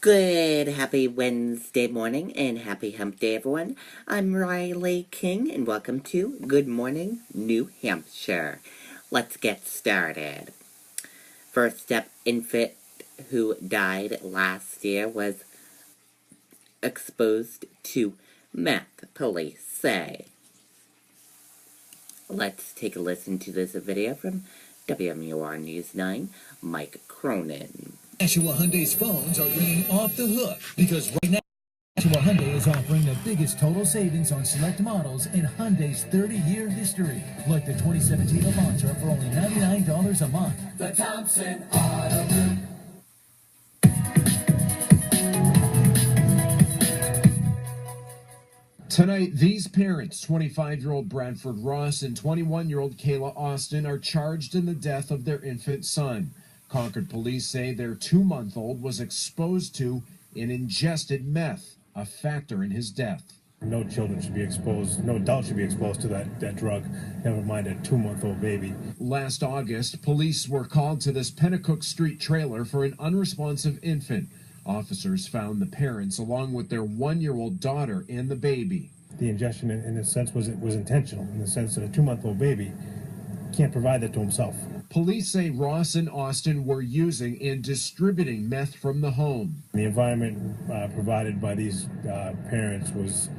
Good, happy Wednesday morning and happy hump day, everyone. I'm Riley King and welcome to Good Morning, New Hampshire. Let's get started. First up, infant who died last year was exposed to meth, police say. Let's take a listen to this video from WMUR News 9, Mike Cronin. Nashua Hyundai's phones are ringing off the hook because right now Nashua Hyundai is offering the biggest total savings on select models in Hyundai's 30-year history, like the 2017 Elantra for only $99 a month. The Thompson Auto Group. Tonight, these parents, 25-year-old Bradford Ross and 21-year-old Kayla Austin, are charged in the death of their infant son. Concord police say their 2-month-old was exposed to and ingested meth, a factor in his death. No children should be exposed, no adult should be exposed to that drug, never mind a 2-month-old baby. Last August, police were called to this Pennacook Street trailer for an unresponsive infant. Officers found the parents along with their 1-year-old daughter and the baby. The ingestion, in a sense, was intentional, in the sense that a 2-month-old baby can't provide that to himself. Police say Ross and Austin were using and distributing meth from the home. The environment provided by these parents was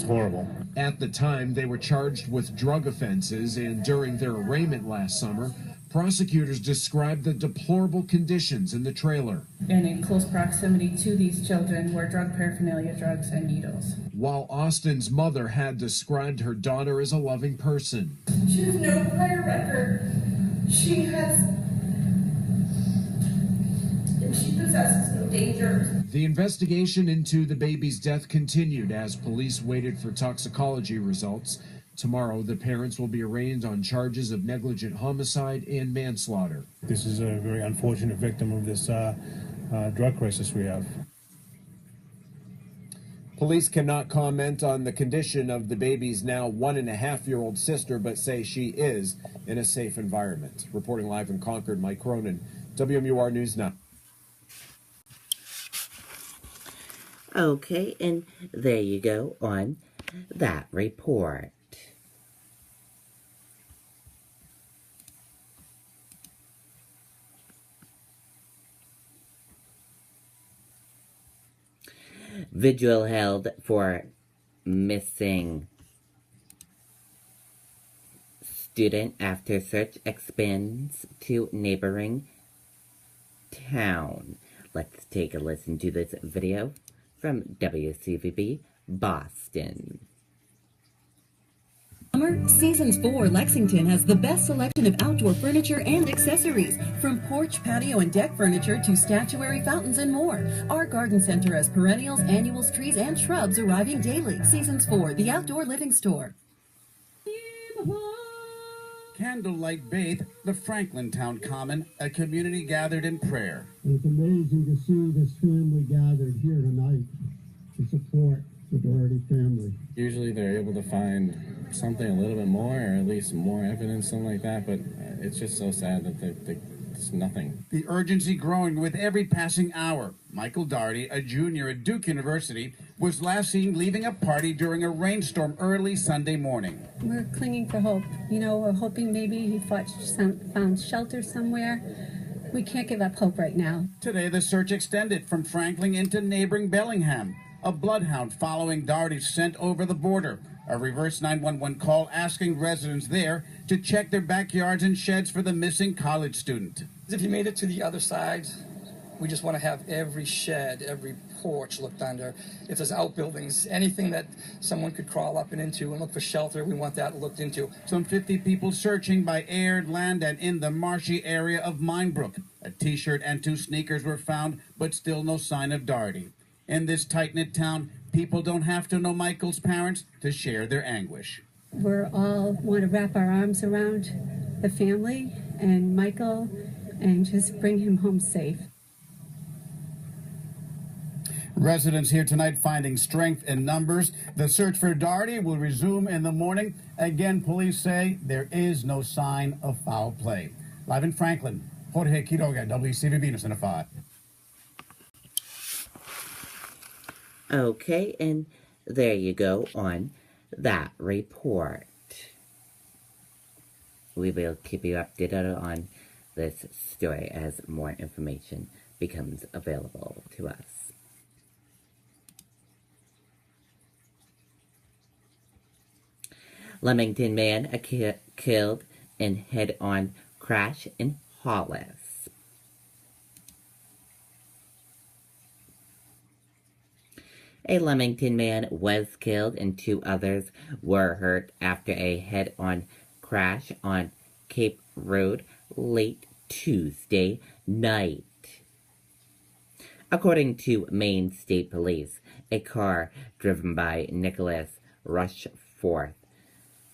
horrible. At the time, they were charged with drug offenses, and during their arraignment last summer, prosecutors described the deplorable conditions in the trailer. And in close proximity to these children were drug paraphernalia, drugs, and needles. While Austin's mother had described her daughter as a loving person. She has no prior record. She possesses no danger. The investigation into the baby's death continued as police waited for toxicology results. Tomorrow, the parents will be arraigned on charges of negligent homicide and manslaughter. This is a very unfortunate victim of this drug crisis we have. Police cannot comment on the condition of the baby's now 1.5-year-old sister, but say she is in a safe environment. Reporting live in Concord, Mike Cronin, WMUR News 9. Okay, and there you go on that report. Vigil held for missing student after search expands to neighboring town. Let's take a listen to this video from WCVB Boston. Summer Seasons 4 Lexington has the best selection of outdoor furniture and accessories, from porch, patio, and deck furniture to statuary, fountains, and more. Our garden center has perennials, annuals, trees, and shrubs arriving daily. Seasons 4, the outdoor living store. Candlelight bathe the Franklin Town Common, a community gathered in prayer. It's amazing to see this family gathered here tonight to support the Doherty family. Usually they're able to find something a little bit more, or at least more evidence, something like that, but it's just so sad that there's nothing. The urgency growing with every passing hour. Michael Doherty, a junior at Duke University, was last seen leaving a party during a rainstorm early Sunday morning. We're clinging for hope. You know, we're hoping maybe he found shelter somewhere. We can't give up hope right now. Today, the search extended from Franklin into neighboring Bellingham. A bloodhound following Doherty sent over the border. A reverse 911 call asking residents there to check their backyards and sheds for the missing college student. If you made it to the other side, we just want to have every shed, every porch looked under. If there's outbuildings, anything that someone could crawl up and into and look for shelter, we want that looked into. Some 50 people searching by air, land, and in the marshy area of Minebrook. A t-shirt and 2 sneakers were found, but still no sign of Doherty. In this tight-knit town, people don't have to know Michael's parents to share their anguish. We're all want to wrap our arms around the family and Michael and just bring him home safe. Residents here tonight finding strength in numbers. The search for Doherty will resume in the morning. Again, police say there is no sign of foul play. Live in Franklin, Jorge Quiroga, WCVB News 5. Okay, and there you go on that report. We will keep you updated on this story as more information becomes available to us. Leamington man killed in head-on crash in Hollis. A Leamington man was killed and 2 others were hurt after a head-on crash on Cape Road late Tuesday night. According to Maine State Police, a car driven by Nicholas Rushforth,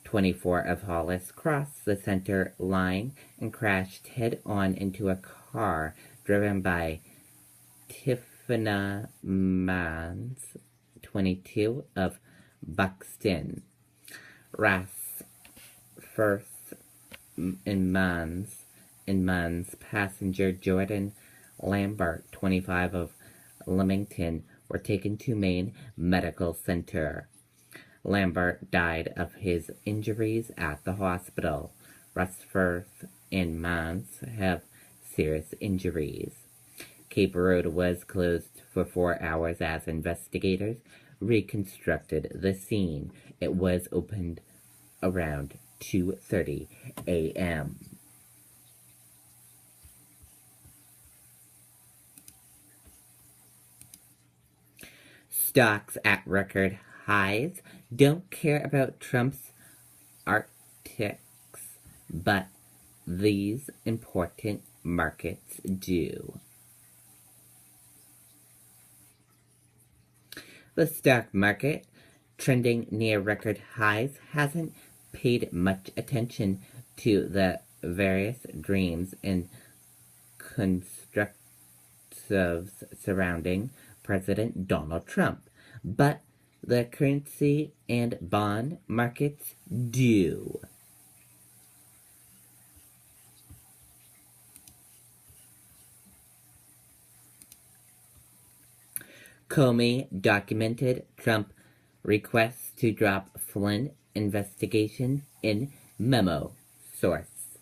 24 of Hollis, crossed the center line and crashed head-on into a car driven by Tiffany Mans, 22 of Buxton. First in Mans passenger Jordan Lambert, 25 of Leamington, were taken to Maine Medical Center. Lambert died of his injuries at the hospital. Rusforth and Mans have serious injuries. Cape Road was closed for 4 hours as investigators reconstructed the scene. It was opened around 2:30 a.m. Stocks at record highs don't care about Trump's arctics, but these important markets do. The stock market, trending near record highs, hasn't paid much attention to the various dreams and constructives surrounding President Donald Trump, but the currency and bond markets do. Comey documented Trump requests to drop Flynn investigation in memo, source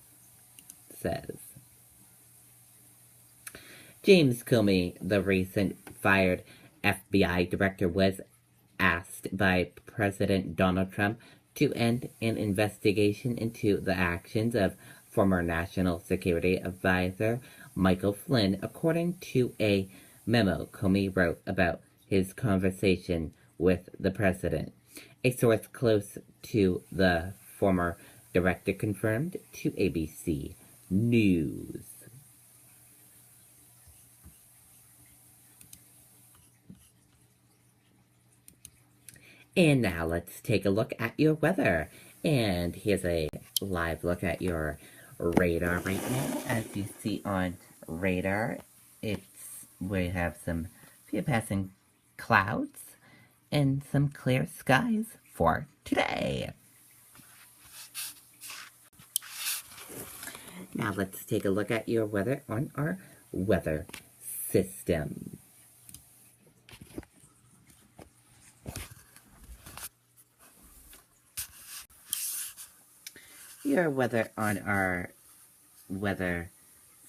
says. James Comey, the recent fired FBI director, was asked by President Donald Trump to end an investigation into the actions of former National Security Advisor Michael Flynn, according to a memo Comey wrote about his conversation with the president. A source close to the former director confirmed to ABC News. And now let's take a look at your weather. And here's a live look at your radar right now. As you see on radar, we have some few passing clouds and some clear skies for today. Now let's take a look at your weather on our weather system. Your weather on our weather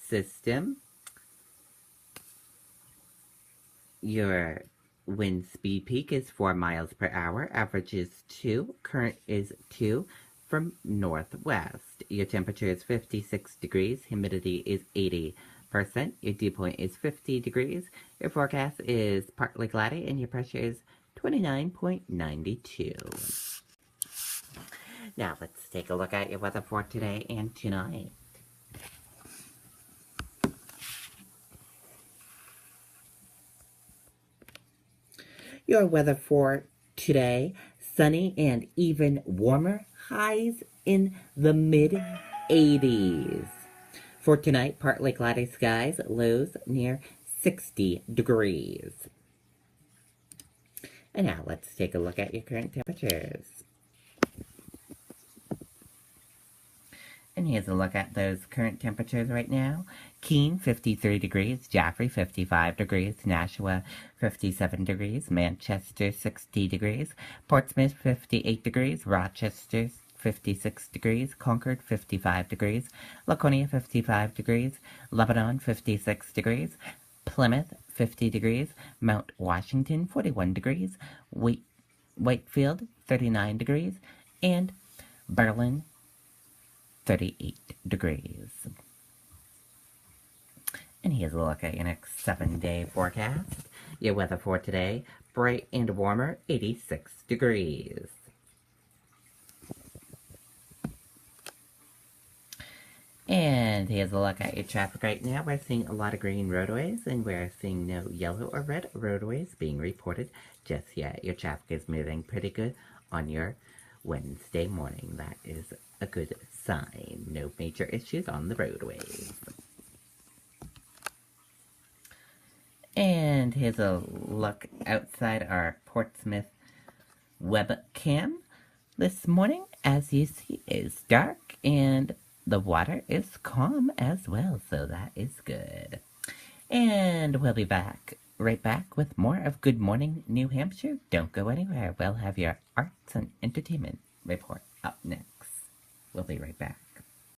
system. Your wind speed peak is 4 miles per hour, average is 2, current is 2 from northwest. Your temperature is 56 degrees, humidity is 80%, your dew point is 50 degrees, your forecast is partly cloudy, and your pressure is 29.92. Now let's take a look at your weather for today and tonight. Your weather for today, sunny and even warmer, highs in the mid-80s. For tonight, partly cloudy skies, lows near 60 degrees. And now let's take a look at your current temperatures. And here's a look at those current temperatures right now. Keene, 53 degrees. Jaffrey, 55 degrees. Nashua, 57 degrees. Manchester, 60 degrees. Portsmouth, 58 degrees. Rochester, 56 degrees. Concord, 55 degrees. Laconia, 55 degrees. Lebanon, 56 degrees. Plymouth, 50 degrees. Mount Washington, 41 degrees. Whitefield, 39 degrees. And Berlin, 38 degrees. And here's a look at your next 7-day forecast. Your weather for today, bright and warmer, 86 degrees. And here's a look at your traffic right now. We're seeing a lot of green roadways, and we're seeing no yellow or red roadways being reported just yet. Your traffic is moving pretty good on your Wednesday morning. That is a good sign. No major issues on the roadways. And here's a look outside our Portsmouth webcam. This morning, as you see, is dark and the water is calm as well, so that is good. And we'll be right back with more of Good Morning New Hampshire. Don't go anywhere. We'll have your arts and entertainment report up next. We'll be right back.